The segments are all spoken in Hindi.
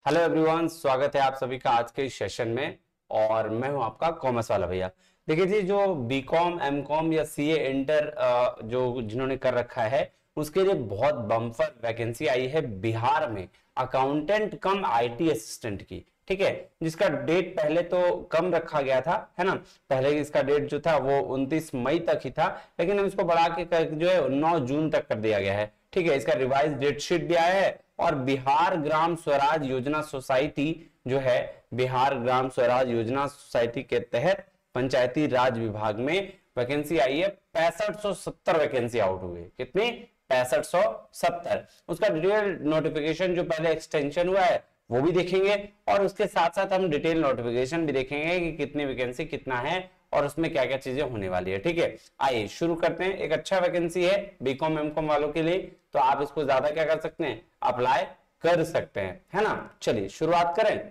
हेलो एवरीवन, स्वागत है आप सभी का आज के इस सेशन में। और मैं हूं आपका कॉमर्स वाला भैया। देखिए जी, जो बीकॉम एमकॉम या सीए इंटर जो जिन्होंने कर रखा है उसके लिए बहुत बम्पर वैकेंसी आई है बिहार में, अकाउंटेंट कम आईटी असिस्टेंट की। ठीक है, जिसका डेट पहले तो कम रखा गया था, है ना। पहले इसका डेट जो था वो 29 मई तक ही था, लेकिन हम इसको बढ़ा के जो है 9 जून तक कर दिया गया है। ठीक है, इसका रिवाइज डेट शीट भी आया है। और बिहार ग्राम स्वराज योजना सोसाइटी जो है, बिहार ग्राम स्वराज योजना सोसाइटी के तहत पंचायती राज विभाग में वैकेंसी आई है। 6570 वैकेंसी आउट हुई है। कितनी? 6570। उसका डिटेल नोटिफिकेशन जो पहले एक्सटेंशन हुआ है वो भी देखेंगे, और उसके साथ साथ हम डिटेल नोटिफिकेशन भी देखेंगे कि कितनी वैकेंसी कितना है और उसमें क्या क्या चीजें होने वाली है। ठीक है, आइए शुरू करते हैं। एक अच्छा वैकेंसी है बीकॉम एमकॉम वालों के लिए, तो आप इसको ज्यादा क्या कर सकते हैं, अप्लाई कर सकते हैं, है ना। चलिए शुरुआत करें।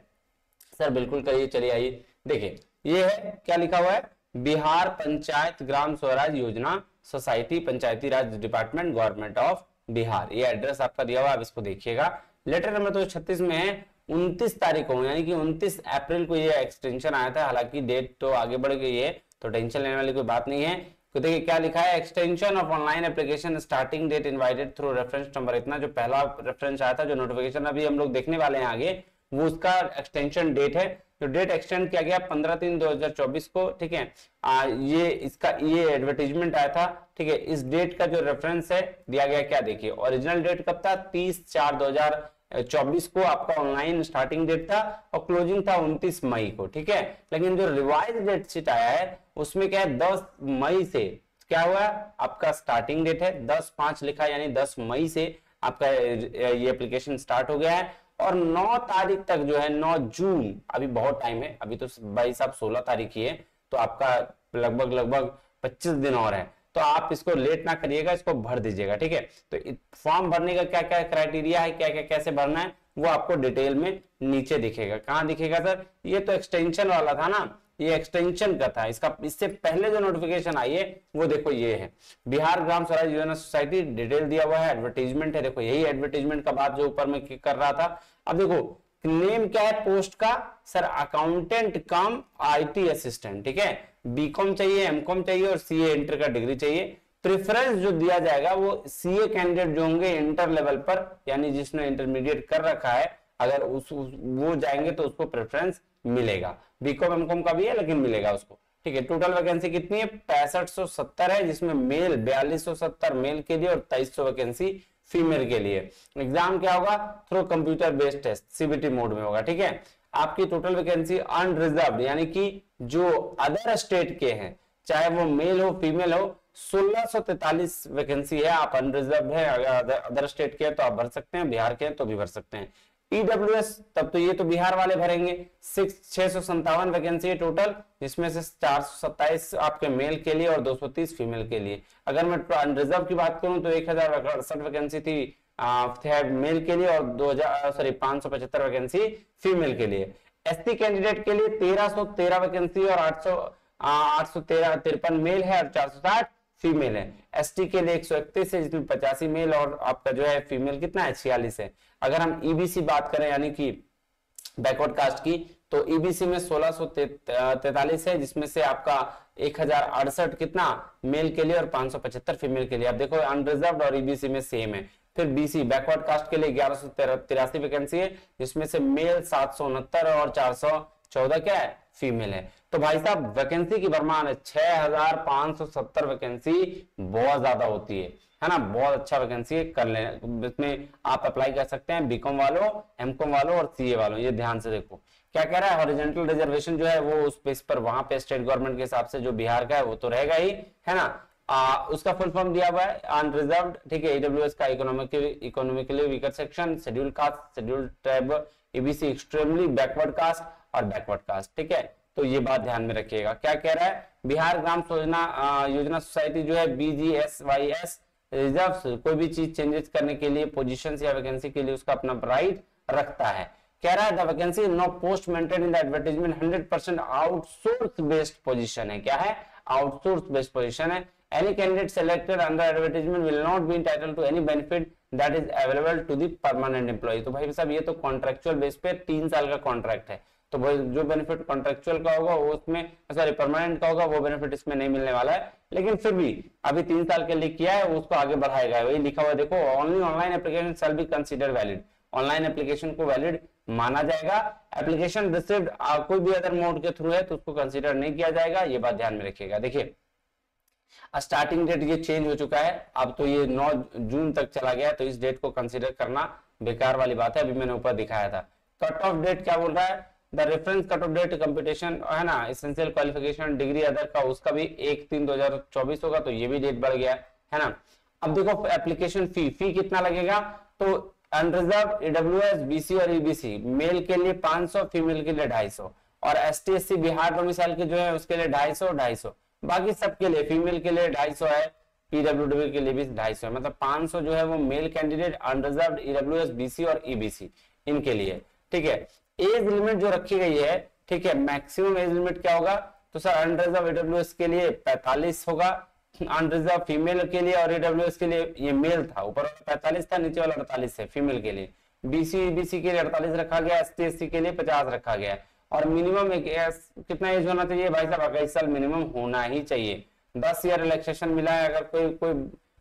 सर बिल्कुल करिए, चलिए आइए देखिए। ये है, क्या लिखा हुआ है, बिहार पंचायत ग्राम Swaraj Yojana society, Panchayati Raj department, government of Bihar. ये एड्रेस आपका दिया हुआ है, आप इसको देखिएगा। लेटर नंबर 236 में है 29 तारीख को, यानी कि 29 अप्रैल को ये एक्सटेंशन आया था। हालांकि डेट तो आगे बढ़ गई है, तो टेंशन लेने वाली कोई बात नहीं है। तो देखिए क्या लिखा है, extension of online application starting date invited through reference number. इतना जो पहला रेफरेंस आया था, जो नोटिफिकेशन अभी हम लोग देखने वाले हैं आगे, वो उसका एक्सटेंशन डेट है। जो डेट एक्सटेंड किया गया 15/3/2024 को। ठीक है, ये एडवर्टीजमेंट आया था। ठीक है, इस डेट का जो रेफरेंस है दिया गया, क्या देखिए, ओरिजिनल डेट कब था, 30/4/2024 को आपका ऑनलाइन स्टार्टिंग डेट था और क्लोजिंग था 29 मई को। ठीक है, लेकिन जो रिवाइज डेट शीट आया है उसमें क्या है, 10 मई से क्या हुआ, आपका स्टार्टिंग डेट है 10/5 लिखा, यानी 10 मई से आपका ये एप्लीकेशन स्टार्ट हो गया है। और 9 तारीख तक जो है, 9 जून, अभी बहुत टाइम है, अभी तो भाई साहब 16 तारीख ही है, तो आपका लगभग 25 दिन और है। तो आप इसको लेट ना करिएगा, इसको भर दीजिएगा। ठीक है, तो फॉर्म भरने का क्या क्या क्राइटेरिया है, क्या क्या कैसे भरना है, वो आपको डिटेल में नीचे दिखेगा। कहां दिखेगा सर? ये तो एक्सटेंशन वाला था ना, ये एक्सटेंशन का था। इसका इससे पहले जो नोटिफिकेशन आई है वो देखो, ये है बिहार ग्राम स्वराज योजना सोसाइटी, डिटेल दिया हुआ है, एडवर्टीजमेंट है। देखो यही एडवर्टीजमेंट का बात जो ऊपर में कर रहा था। अब देखो नेम क्या है पोस्ट का, sir accountant cum IT assistant. ठीक है, बीकॉम चाहिए, एमकॉम चाहिए और सीए इंटर का डिग्री चाहिए। प्रेफरेंस जो दिया जाएगा वो सीए कैंडिडेट जो होंगे इंटर लेवल पर, यानी जिसने इंटरमीडिएट कर रखा है, अगर वो जाएंगे तो उसको प्रेफरेंस मिलेगा। बीकॉम एमकॉम का भी है लेकिन मिलेगा उसको। ठीक है, टोटल वैकेंसी कितनी है, 6570 है, जिसमें मेल 4270 मेल के लिए और 2300 वैकेंसी फीमेल के लिए। एग्जाम क्या होगा, through computer based test, CBT mode में होगा। ठीक है, आपकी टोटल वैकेंसी अनरिजर्व्ड, यानी कि जो अदर स्टेट के हैं, चाहे वो मेल हो फीमेल हो, 1643 वैकेंसी है। आप अनरिजर्व है, अगर अदर स्टेट के हैं तो आप भर सकते हैं, बिहार के हैं तो भी भर सकते हैं। ईडब्ल्यूएस, तब तो ये तो बिहार वाले भरेंगे। 657 वैकेंसी है टोटल, जिसमें से 427 आपके मेल के लिए और 230 फीमेल के लिए। अगर मैं अनरिजर्व की बात करूं तो 1068 वैकेंसी थी मेल के लिए और 575 वैकेंसी फीमेल के लिए। एसटी कैंडिडेट के लिए 1313 वैकेंसी और 853 मेल है और 460 फीमेल है। एसटी के लिए 131 है, जिसमें 85 मेल और आपका जो है फीमेल कितना है, 46 है। अगर हम ईबीसी बात करें, यानी कि बैकवर्ड कास्ट की, तो ईबीसी में 1643 है, जिसमेम से आपका 1068 कितना मेल के लिए और 575 फीमेल के लिए। आप देखो अनरिजर्व्ड और ईबीसी में सेम है। फिर बीसी बैकवर्ड कास्ट के लिए 1183 वैकेंसी है, जिसमें से मेल 769 और 414 क्या है, फीमेल है। तो भाई साहब वैकेंसी की भरमार है, 6570 वैकेंसी बहुत ज्यादा होती है ना। बहुत अच्छा वैकेंसी है, कर लें, इसमें आप अप्लाई कर सकते हैं, बीकॉम वालों, एमकॉम वालों और सीए वालों। ये ध्यान से देखो क्या कह रहा है, हॉरिजॉन्टल रिजर्वेशन जो है वो उस बेस पर वहां पे स्टेट गवर्नमेंट के हिसाब से जो बिहार का है वो तो रहेगा ही, है ना। उसका फुल फॉर्म दिया हुआ है अनरिजर्व्ड। ठीक है, ईडब्ल्यूएस का economically weaker section, scheduled caste, scheduled tribe, EBC extremely backward caste और बैकवर्ड कास्ट। ठीक है, तो ये बात ध्यान में रखिएगा। क्या कह रहा है, बिहार ग्राम योजना सोसाइटी जो है बीजीएसवाईएस रिजर्व कोई भी चीज चेंजेस करने के लिए, पोजीशन या वैकेंसी के लिए उसका अपना राइट रखता है। कह रहा है the vacancy no post maintain in the advertisement 100% outsource based position है। क्या है, आउटसोर्स बेस्ड पोजीशन है। any candidate selected under advertisement will not be entitled to any benefit that is available to the permanent employee। तो भाई साहब ये तो कॉन्ट्रेक्चुअल बेस पे 3 साल का कॉन्ट्रैक्ट है, तो भाई जो बेनिफिट कॉन्ट्रेक्चुअल का होगा वो उसमें, सॉरी परमानेंट का होगा वो बेनिफिट इसमें नहीं मिलने वाला है, लेकिन फिर भी अभी 3 साल के लिए किया है उसको आगे बढ़ाएगा। वही लिखा हुआ देखो, only online application shall be consider valid, online application को वैलिड माना जाएगा। एप्लीकेशन रिसीव्ड कोई भी अदर मोड के थ्रू है तो उसको कंसीडर नहीं किया जाएगा, ये बात ध्यान में रखिएगा। देखिए स्टार्टिंग डेट ये चेंज हो चुका है, अब तो ये 9 जून तक चला गया, तो इस डेट को कंसीडर करना बेकार वाली बात है। अभी मैंने ऊपर दिखाया था। कट ऑफ डेट क्या बोल रहा है, the reference cut off date competition है ना, एसेंशियल क्वालिफिकेशन डिग्री अदर का, उसका भी 1/3/2024 होगा, तो ये भी डेट बढ़ गया है ना। अब देखो एप्लीकेशन फी कितना लगेगा, तो अनरिजर्व ईडब्ल्यूएस बीसी और ईबीसी मेल के लिए 500, फीमेल के लिए 250, और एसटी एससी बिहार डोमिसाइल के जो है उसके लिए 250, बाकी सबके लिए फीमेल के लिए 250 है, पीडब्ल्यूडी के लिए भी 250 है, मतलब 500 जो है वो male candidate unreserved EWS BC और ईबीसी इनके लिए। ठीक है, एज लिमिट जो रखी गई है, ठीक है, मैक्सिमम एज लिमिट क्या होगा, तो सर अनरिजर्व ईडब्ल्यूएस के लिए 45 होगा, अनरिजर्व फीमेल के लिए और ईडब्ल्यूएस के लिए ये मेल था, ऊपर 45 था, नीचे वाला 48 है फीमेल के लिए, बीसी ईबीसी के लिए 48 रखा गया, एसटी एससी के लिए 50 रखा गया, और मिनिमम कितना एज होना चाहिए भाई साहब, 21 साल मिनिमम होना ही चाहिए। 10 ईयर रिलैक्सेशन मिला है अगर कोई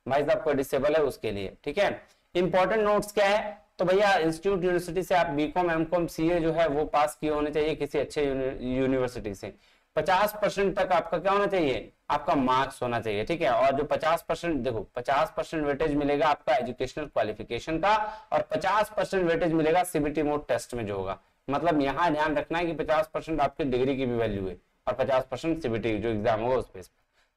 भाई साहब कोई डिसेबल है उसके लिए। ठीक है, इंपॉर्टेंट नोट्स क्या है, तो भैया इंस्टीट्यूट यूनिवर्सिटी से आप बीकॉम एमकॉम सीए जो है वो पास किए होने चाहिए किसी अच्छे यूनिवर्सिटी से। 50% तक आपका क्या होना चाहिए, आपका मार्क्स होना चाहिए। ठीक है, और जो 50% देखो 50% वेटेज मिलेगा आपका एजुकेशनल क्वालिफिकेशन का, और 50% वेटेज मिलेगा सीबीटी मोड टेस्ट में जो होगा। मतलब यहाँ ध्यान रखना है कि 50% आपकी डिग्री की भी वैल्यू है और 50% सीबीटी जो एग्जाम होगा उस पे।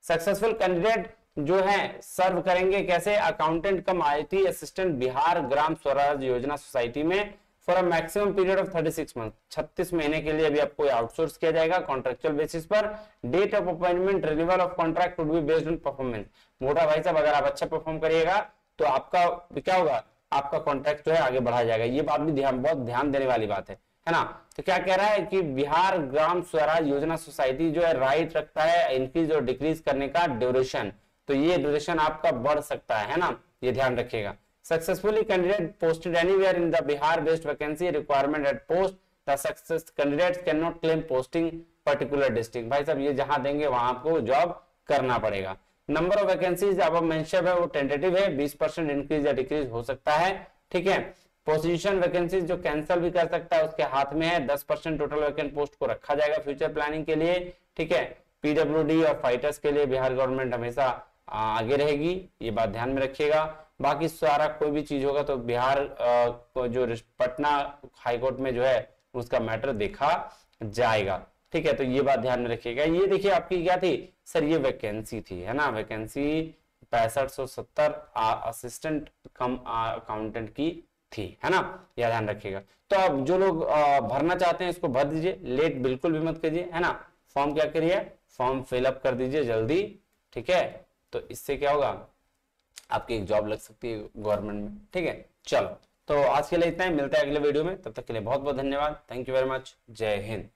सक्सेसफुल कैंडिडेट जो है सर्व करेंगे कैसे, accountant cum IT assistant Bihar Gram Swaraj Yojana society में for a maximum period of 36 month, 36 महीने के लिए अभी आपको आउटसोर्स किया जाएगा कॉन्ट्रेक्चुअल बेसिस पर। Date of appointment renewal of contract would be based on performance. मोटा भाई साहब अगर आप अच्छा परफॉर्म करिएगा तो आपका क्या होगा, आपका कॉन्ट्रैक्ट जो है आगे बढ़ा जाएगा। ये बात भी बहुत ध्यान देने वाली बात है ना। तो क्या कह रहा है कि बिहार ग्राम स्वराज योजना सोसाइटी जो है राइट रखता है इंक्रीज और डिक्रीज करने का ड्यूरेशन, तो ये ड्यूरेशन आपका बढ़ सकता है ना, ये ध्यान रखिएगा। Successfully candidate posted anywhere in the Bihar based vacancy requirement eight post the success candidates can not claim posting particular district. भाई साहब ये जहां देंगे वहां आपको जॉब करना पड़ेगा। नंबर ऑफ वैकेंसीज अब मेंशन है वो टेंटेटिव है, 20% इंक्रीज या डिक्रीज हो सकता है। ठीक है, पोजीशन वैकेंसीज जो कैंसिल भी कर सकता है उसके हाथ में है। 10% टोटल वैकेंट पोस्ट को रखा जाएगा फ्यूचर प्लानिंग के लिए। ठीक है, पीडब्ल्यूडी और फाइटर्स के लिए बिहार गवर्नमेंट हमेशा आगे रहेगी, ये बात ध्यान में रखिएगा। बाकी सारा कोई भी चीज होगा तो बिहार जो पटना हाईकोर्ट में जो है उसका मैटर देखा जाएगा। ठीक है, तो ये बात ध्यान में रखिएगा। ये देखिए आपकी क्या थी सर, ये वैकेंसी थी है ना, वैकेंसी 6570 असिस्टेंट कम अकाउंटेंट की थी है ना, यह ध्यान रखिएगा। तो अब जो लोग भरना चाहते हैं इसको भर दीजिए, लेट बिल्कुल भी मत कीजिए है ना। फॉर्म क्या करिए, फॉर्म फिलअप कर दीजिए जल्दी। ठीक है, तो इससे क्या होगा, आपकी एक जॉब लग सकती है गवर्नमेंट में। ठीक है, चलो तो आज के लिए इतना ही, मिलते हैं अगले वीडियो में, तब तक के लिए बहुत बहुत धन्यवाद। थैंक यू वेरी मच, जय हिंद।